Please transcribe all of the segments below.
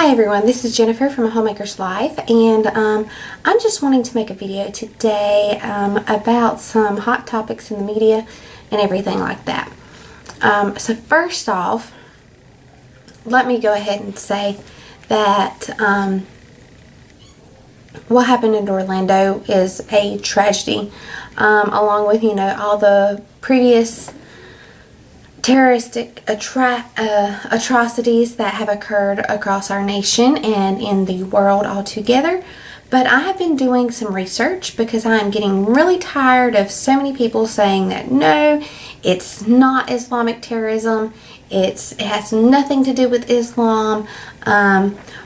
Hi everyone, this is Jennifer from A Homemaker's Life, and I'm just wanting to make a video today about some hot topics in the media and everything like that. So first off, let me go ahead and say that what happened in Orlando is a tragedy, along with, all the previous terroristic atrocities that have occurred across our nation and in the world altogether. But I have been doing some research because I am getting really tired of so many people saying that no, it's not Islamic terrorism, it has nothing to do with Islam,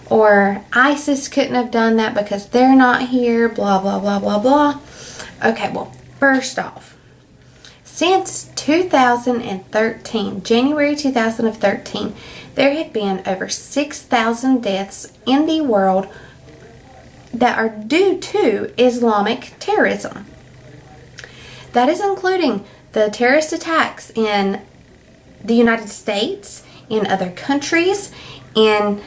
or ISIS couldn't have done that because they're not here, blah blah blah blah blah. Okay, well, first off, since 2013, January 2013, there have been over 6,000 deaths in the world that are due to Islamic terrorism. That is including the terrorist attacks in the United States, in other countries, in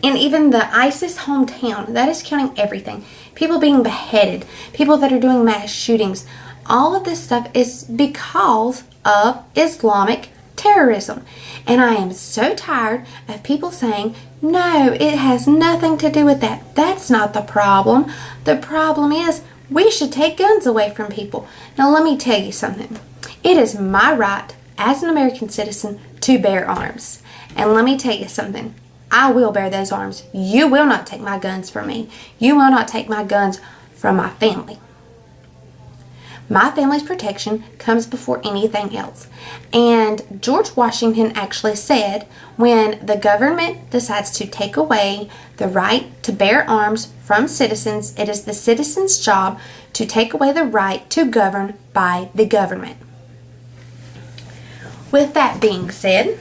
even the ISIS hometown. That is counting everything. People being beheaded, people that are doing mass shootings. All of this stuff is because of Islamic terrorism. And I am so tired of people saying, no, it has nothing to do with that. That's not the problem. The problem is we should take guns away from people. Now let me tell you something. It is my right as an American citizen to bear arms. And let me tell you something. I will bear those arms. You will not take my guns from me. You will not take my guns from my family. My family's protection comes before anything else. And George Washington actually said, when the government decides to take away the right to bear arms from citizens, it is the citizens' job to take away the right to govern by the government. With that being said,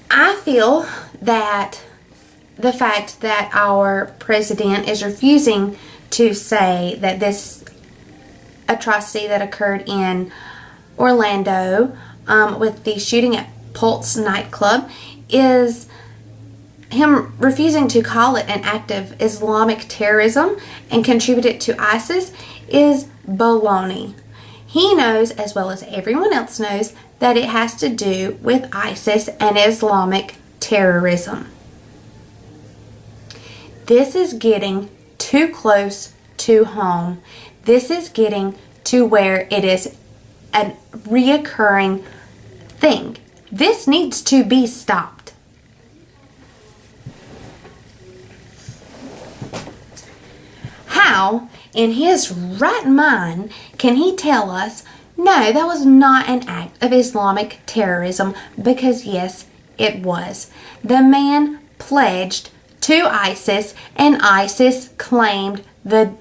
I feel that the fact that our president is refusing to say that this atrocity that occurred in Orlando with the shooting at Pulse nightclub is him refusing to call it an act of Islamic terrorism and contribute it to ISIS is baloney. He knows, as well as everyone else knows, that it has to do with ISIS and Islamic terrorism. This is getting too close to home. This is getting to where it is a reoccurring thing. This needs to be stopped. How, in his right mind, can he tell us, no, that was not an act of Islamic terrorism? Because yes, it was. The man pledged to ISIS, and ISIS claimed the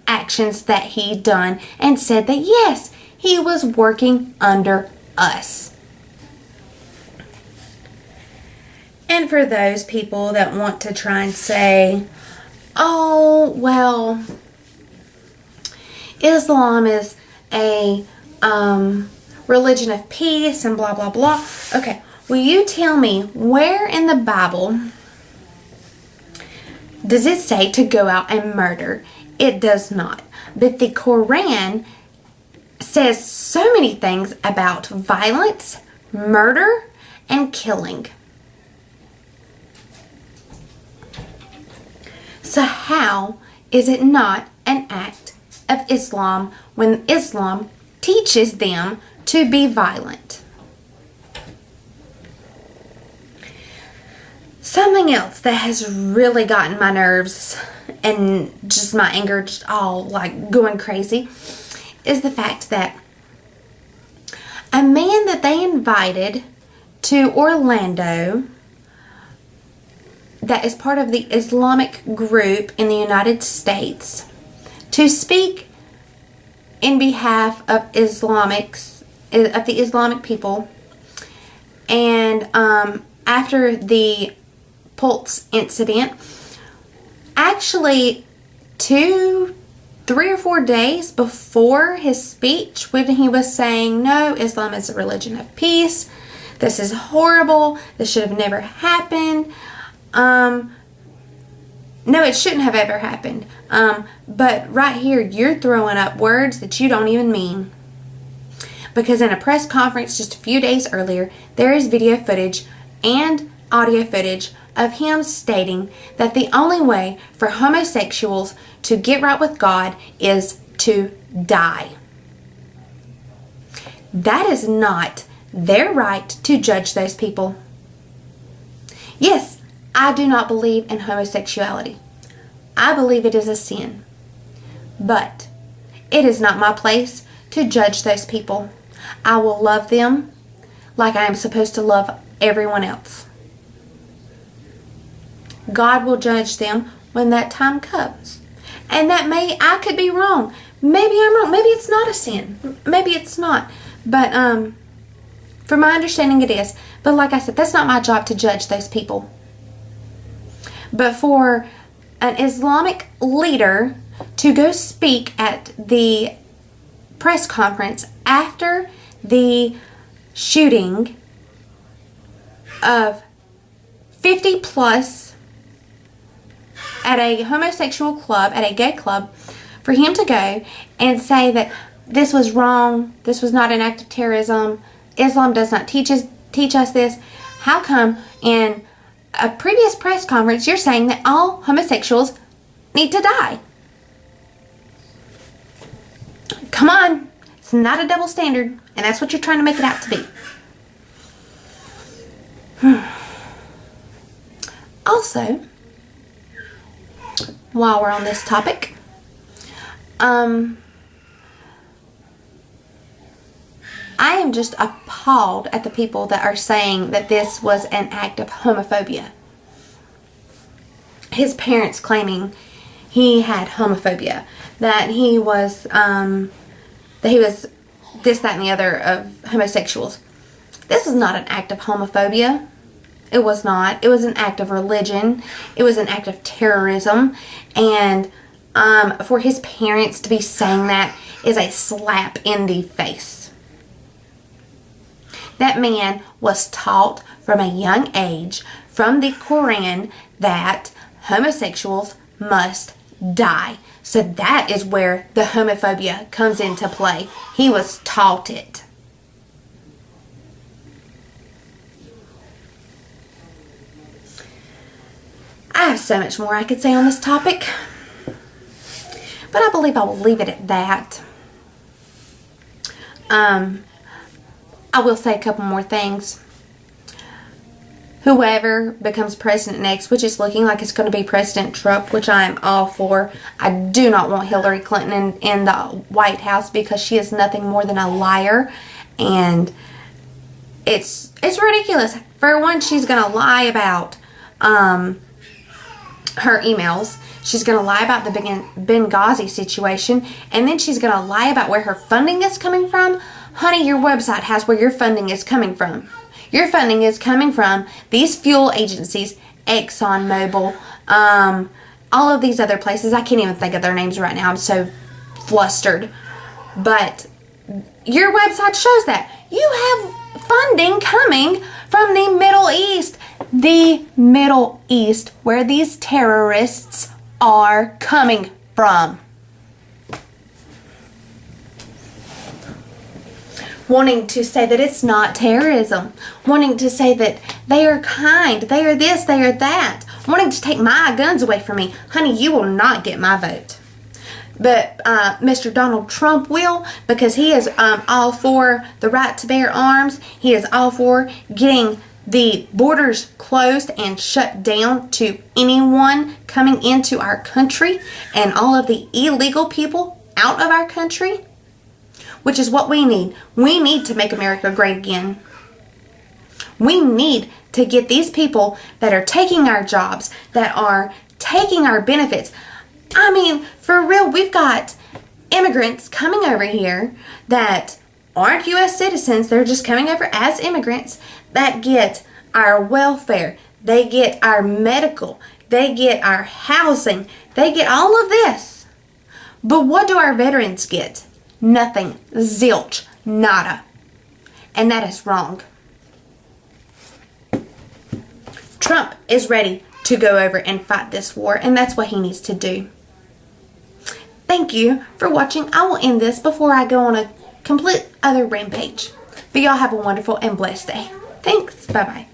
actions that he'd done and said that yes, he was working under us. And for those people that want to try and say, oh, well, Islam is a religion of peace and blah blah blah. Okay, will you tell me where in the Bible does it say to go out and murder? It does not. But the Quran says so many things about violence, murder, and killing. So how is it not an act of Islam when Islam teaches them to be violent? Something else that has really gotten my nerves and just my anger just all like going crazy is the fact that a man that they invited to Orlando that is part of the Islamic group in the United States to speak in behalf of the Islamic people, and after the Pulse incident, actually 3 or 4 days before his speech, when he was saying, no, Islam is a religion of peace, This is horrible. This should have never happened. No, it shouldn't have ever happened. But right here, you're throwing up words that you don't even mean. Because in a press conference just a few days earlier, there is video footage and audio footage of him stating that the only way for homosexuals to get right with God is to die. That is not their right to judge those people. Yes, I do not believe in homosexuality. I believe it is a sin. But it is not my place to judge those people. I will love them like I am supposed to love everyone else. God will judge them when that time comes. And I could be wrong. Maybe I'm wrong. Maybe it's not a sin. Maybe it's not. But from my understanding it is. But like I said, that's not my job to judge those people. But for an Islamic leader to go speak at the press conference after the shooting of 50 plus at a homosexual club, at a gay club, for him to go and say that this was wrong, this was not an act of terrorism, Islam does not teach us this. How come in a previous press conference you're saying that all homosexuals need to die? Come on, it's not a double standard, and that's what you're trying to make it out to be. Also, while we're on this topic, I am just appalled at the people that are saying that this was an act of homophobia. His parents claiming he had homophobia, that he was this, that, and the other of homosexuals. This is not an act of homophobia. It was not. It was an act of religion. It was an act of terrorism. And for his parents to be saying that is a slap in the face. That man was taught from a young age from the Quran that homosexuals must die. So that is where the homophobia comes into play. He was taught it. I have so much more I could say on this topic, but I believe I will leave it at that. I will say a couple more things. Whoever becomes president next, which is looking like it's going to be President Trump, which I am all for. I do not want Hillary Clinton in the White House because she is nothing more than a liar, and it's ridiculous. For one, she's going to lie about her emails. She's going to lie about the Benghazi situation, and then she's going to lie about where her funding is coming from. Honey, your website has where your funding is coming from. Your funding is coming from these fuel agencies, ExxonMobil, all of these other places. I can't even think of their names right now. I'm so flustered. But your website shows that. You have funding coming from the Middle East. The Middle East, where these terrorists are coming from. Wanting to say that it's not terrorism. Wanting to say that they are kind. They are this, they are that. Wanting to take my guns away from me. Honey, you will not get my vote. But Mr. Donald Trump will, because he is all for the right to bear arms. He is all for getting the borders closed and shut down to anyone coming into our country and all of the illegal people out of our country, which is what we need. We need to make America great again. We need to get these people that are taking our jobs, that are taking our benefits. I mean, for real, we've got immigrants coming over here that aren't U.S. citizens. They're just coming over as immigrants that get our welfare. They get our medical. They get our housing. They get all of this. But what do our veterans get? Nothing. Zilch. Nada. And that is wrong. Trump is ready to go over and fight this war, and that's what he needs to do. Thank you for watching. I will end this before I go on a complete other rampage. But y'all have a wonderful and blessed day. Thanks. Bye-bye.